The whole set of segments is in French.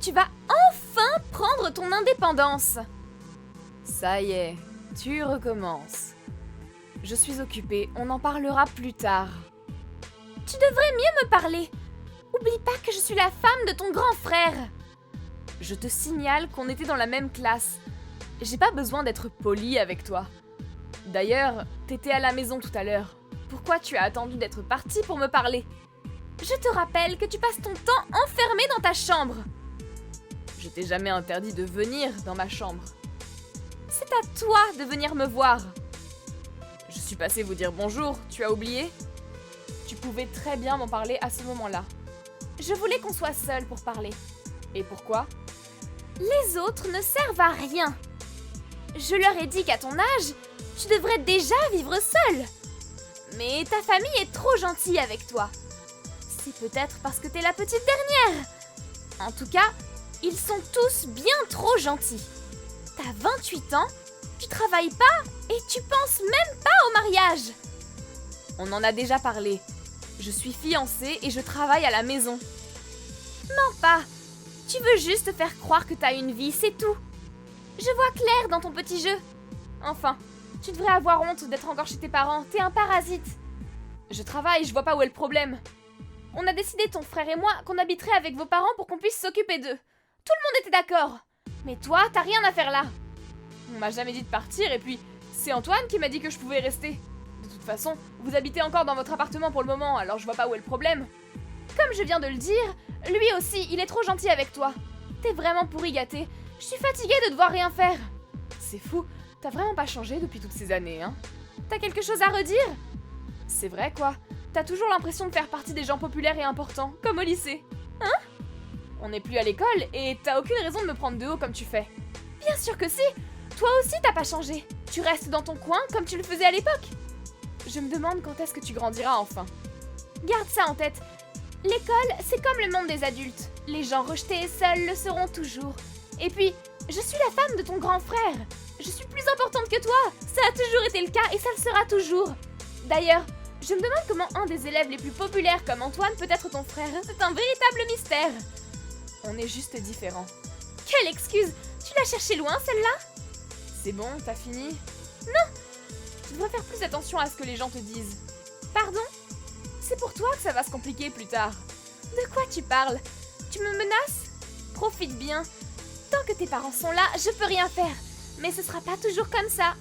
tu vas enfin prendre ton indépendance. Ça y est, tu recommences. Je suis occupée, on en parlera plus tard. Tu devrais mieux me parler. Oublie pas que je suis la femme de ton grand frère. Je te signale qu'on était dans la même classe. J'ai pas besoin d'être polie avec toi. D'ailleurs, t'étais à la maison tout à l'heure. Pourquoi tu as attendu d'être partie pour me parler? Je te rappelle que tu passes ton temps enfermé dans ta chambre. Je t'ai jamais interdit de venir dans ma chambre. C'est à toi de venir me voir. Je suis passée vous dire bonjour, tu as oublié? Tu pouvais très bien m'en parler à ce moment-là. Je voulais qu'on soit seuls pour parler. Et pourquoi? Les autres ne servent à rien. Je leur ai dit qu'à ton âge, tu devrais déjà vivre seule. Mais ta famille est trop gentille avec toi. C'est peut-être parce que t'es la petite dernière. En tout cas, ils sont tous bien trop gentils. T'as 28 ans, tu travailles pas et tu penses même pas au mariage. On en a déjà parlé. Je suis fiancée et je travaille à la maison. Mens pas. Tu veux juste faire croire que t'as une vie, c'est tout. Je vois clair dans ton petit jeu. Enfin, tu devrais avoir honte d'être encore chez tes parents, t'es un parasite. Je travaille, je vois pas où est le problème. On a décidé, ton frère et moi, qu'on habiterait avec vos parents pour qu'on puisse s'occuper d'eux. Tout le monde était d'accord. Mais toi, t'as rien à faire là. On m'a jamais dit de partir et puis, c'est Antoine qui m'a dit que je pouvais rester. De toute façon, vous habitez encore dans votre appartement pour le moment, alors je vois pas où est le problème. Comme je viens de le dire, lui aussi, il est trop gentil avec toi. T'es vraiment pourri gâté. Je suis fatiguée de devoir rien faire. C'est fou, t'as vraiment pas changé depuis toutes ces années, hein? T'as quelque chose à redire? C'est vrai quoi, t'as toujours l'impression de faire partie des gens populaires et importants, comme au lycée. Hein? On n'est plus à l'école et t'as aucune raison de me prendre de haut comme tu fais. Bien sûr que si! Toi aussi t'as pas changé. Tu restes dans ton coin comme tu le faisais à l'époque. Je me demande quand est-ce que tu grandiras enfin. Garde ça en tête. L'école, c'est comme le monde des adultes. Les gens rejetés et seuls le seront toujours. Et puis, je suis la femme de ton grand frère. Je suis plus importante que toi. Ça a toujours été le cas et ça le sera toujours. D'ailleurs, je me demande comment un des élèves les plus populaires comme Antoine peut être ton frère. C'est un véritable mystère. On est juste différents. Quelle excuse! Tu l'as cherchée loin, celle-là? C'est bon, t'as fini? Non! Tu dois faire plus attention à ce que les gens te disent. Pardon? C'est pour toi que ça va se compliquer plus tard. De quoi tu parles? Tu me menaces? Profite bien. Tant que tes parents sont là, je peux rien faire. Mais ce sera pas toujours comme ça.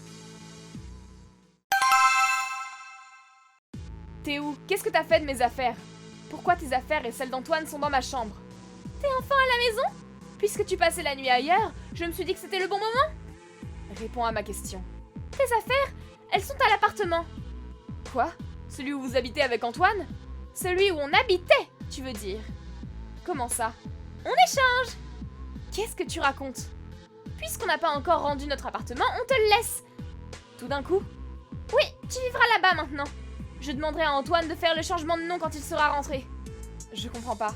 T'es où? Qu'est-ce que t'as fait de mes affaires? Pourquoi tes affaires et celles d'Antoine sont dans ma chambre? T'es enfin à la maison? Puisque tu passais la nuit ailleurs, je me suis dit que c'était le bon moment. Réponds à ma question. Tes affaires, elles sont à l'appartement. Quoi? Celui où vous habitez avec Antoine? Celui où on habitait, tu veux dire? Comment ça? On échange! Qu'est-ce que tu racontes? Puisqu'on n'a pas encore rendu notre appartement, on te le laisse. Tout d'un coup? Oui, tu vivras là-bas maintenant. Je demanderai à Antoine de faire le changement de nom quand il sera rentré. Je comprends pas.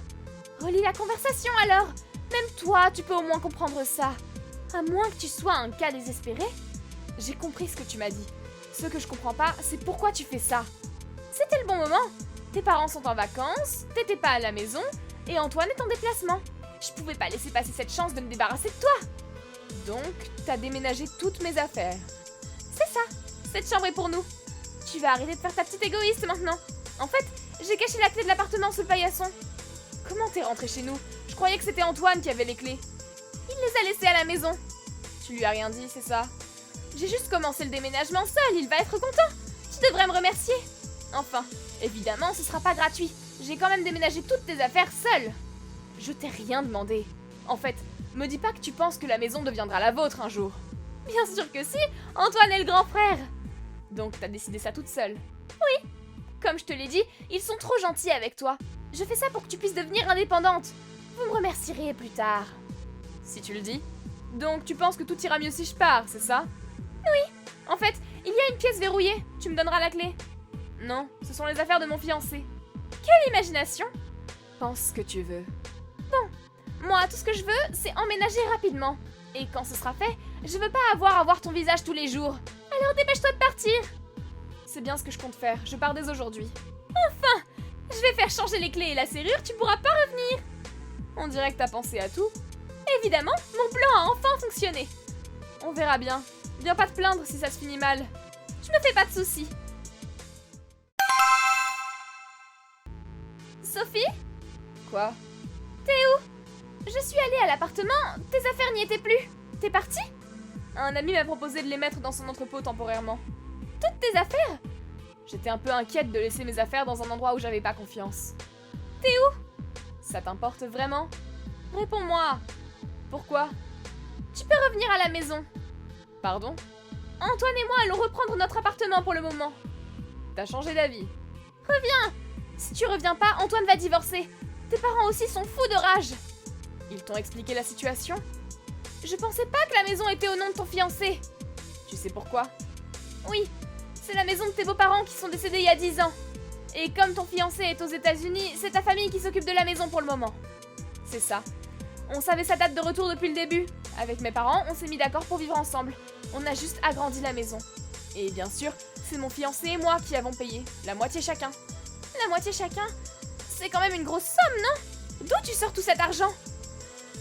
Relis la conversation alors. Même toi, tu peux au moins comprendre ça. À moins que tu sois un cas désespéré. J'ai compris ce que tu m'as dit. Ce que je comprends pas, c'est pourquoi tu fais ça. C'était le bon moment. Tes parents sont en vacances, t'étais pas à la maison, et Antoine est en déplacement. Je pouvais pas laisser passer cette chance de me débarrasser de toi. Donc, t'as déménagé toutes mes affaires. C'est ça. Cette chambre est pour nous. Tu vas arrêter de faire ta petite égoïste maintenant. En fait, j'ai caché la clé de l'appartement sous le paillasson. Comment t'es rentrée chez nous? Je croyais que c'était Antoine qui avait les clés. Il les a laissées à la maison. Tu lui as rien dit, c'est ça? J'ai juste commencé le déménagement seul, il va être content. Tu devrais me remercier. Enfin, évidemment, ce sera pas gratuit. J'ai quand même déménagé toutes tes affaires seule. Je t'ai rien demandé. En fait, me dis pas que tu penses que la maison deviendra la vôtre un jour. Bien sûr que si, Antoine est le grand frère. Donc t'as décidé ça toute seule? Oui. Comme je te l'ai dit, ils sont trop gentils avec toi. Je fais ça pour que tu puisses devenir indépendante. Vous me remercierez plus tard. Si tu le dis. Donc tu penses que tout ira mieux si je pars, c'est ça? Oui. En fait, il y a une pièce verrouillée. Tu me donneras la clé. Non, ce sont les affaires de mon fiancé. Quelle imagination! Pense ce que tu veux. Bon, moi, tout ce que je veux, c'est emménager rapidement. Et quand ce sera fait, je veux pas avoir à voir ton visage tous les jours. Alors dépêche-toi de partir. C'est bien ce que je compte faire, je pars dès aujourd'hui. Enfin! Je vais faire changer les clés et la serrure, tu pourras pas revenir. On dirait que t'as pensé à tout. Évidemment, mon plan a enfin fonctionné. On verra bien. Viens pas te plaindre si ça se finit mal. Je me fais pas de soucis. Sophie? Quoi? T'es où? Je suis allée à l'appartement, tes affaires n'y étaient plus. T'es partie? Un ami m'a proposé de les mettre dans son entrepôt temporairement. Toutes tes affaires? J'étais un peu inquiète de laisser mes affaires dans un endroit où j'avais pas confiance. T'es où? Ça t'importe vraiment? Réponds-moi. Pourquoi? Tu peux revenir à la maison. Pardon? Antoine et moi allons reprendre notre appartement pour le moment. T'as changé d'avis? Reviens! Si tu reviens pas, Antoine va divorcer. Tes parents aussi sont fous de rage. Ils t'ont expliqué la situation? Je pensais pas que la maison était au nom de ton fiancé. Tu sais pourquoi? Oui, c'est la maison de tes beaux-parents qui sont décédés il y a 10 ans. Et comme ton fiancé est aux États-Unis, c'est ta famille qui s'occupe de la maison pour le moment. C'est ça. On savait sa date de retour depuis le début. Avec mes parents, on s'est mis d'accord pour vivre ensemble. On a juste agrandi la maison. Et bien sûr, c'est mon fiancé et moi qui avons payé. La moitié chacun. La moitié chacun? C'est quand même une grosse somme, non? D'où tu sors tout cet argent?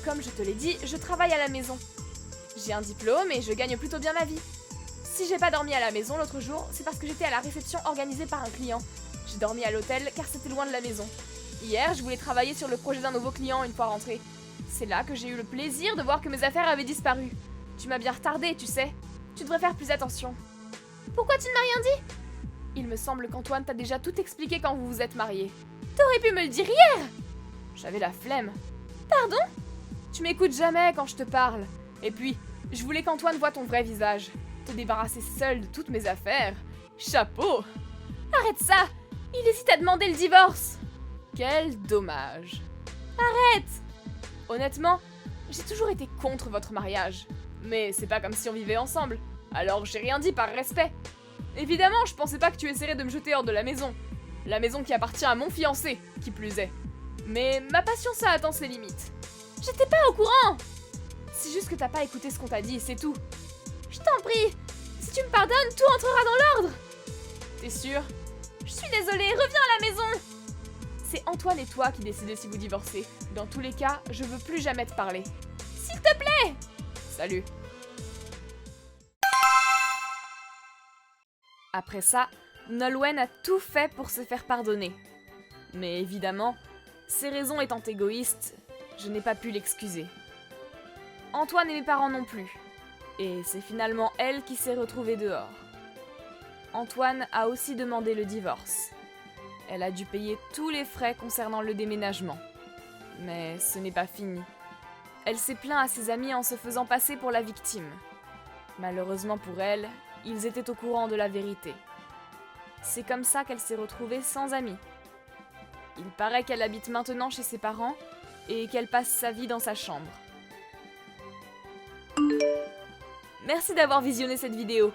Comme je te l'ai dit, je travaille à la maison. J'ai un diplôme et je gagne plutôt bien ma vie. Si j'ai pas dormi à la maison l'autre jour, c'est parce que j'étais à la réception organisée par un client. J'ai dormi à l'hôtel car c'était loin de la maison. Hier, je voulais travailler sur le projet d'un nouveau client une fois rentrée. C'est là que j'ai eu le plaisir de voir que mes affaires avaient disparu. Tu m'as bien retardé, tu sais. Tu devrais faire plus attention. Pourquoi tu ne m'as rien dit? Il me semble qu'Antoine t'a déjà tout expliqué quand vous vous êtes mariés. T'aurais pu me le dire hier! J'avais la flemme. Pardon? Tu m'écoutes jamais quand je te parle. Et puis, je voulais qu'Antoine voie ton vrai visage. Te débarrasser seul de toutes mes affaires. Chapeau! Arrête ça! Il hésite à demander le divorce. Quel dommage. Arrête! Honnêtement, j'ai toujours été contre votre mariage. Mais c'est pas comme si on vivait ensemble. Alors j'ai rien dit par respect. Évidemment, je pensais pas que tu essaierais de me jeter hors de la maison. La maison qui appartient à mon fiancé, qui plus est. Mais ma patience a atteint ses limites. J'étais pas au courant! C'est juste que t'as pas écouté ce qu'on t'a dit, c'est tout. Je t'en prie, si tu me pardonnes, tout entrera dans l'ordre. T'es sûr? Je suis désolée, reviens à la maison! C'est Antoine et toi qui décidez si vous divorcez. Dans tous les cas, je veux plus jamais te parler. S'il te plaît! Salut. Après ça, Nolwenn a tout fait pour se faire pardonner. Mais évidemment, ses raisons étant égoïstes, je n'ai pas pu l'excuser. Antoine et mes parents non plus. Et c'est finalement elle qui s'est retrouvée dehors. Antoine a aussi demandé le divorce. Elle a dû payer tous les frais concernant le déménagement. Mais ce n'est pas fini. Elle s'est plaint à ses amis en se faisant passer pour la victime. Malheureusement pour elle, ils étaient au courant de la vérité. C'est comme ça qu'elle s'est retrouvée sans amis. Il paraît qu'elle habite maintenant chez ses parents et qu'elle passe sa vie dans sa chambre. Merci d'avoir visionné cette vidéo.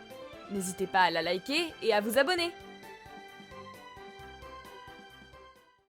N'hésitez pas à la liker et à vous abonner.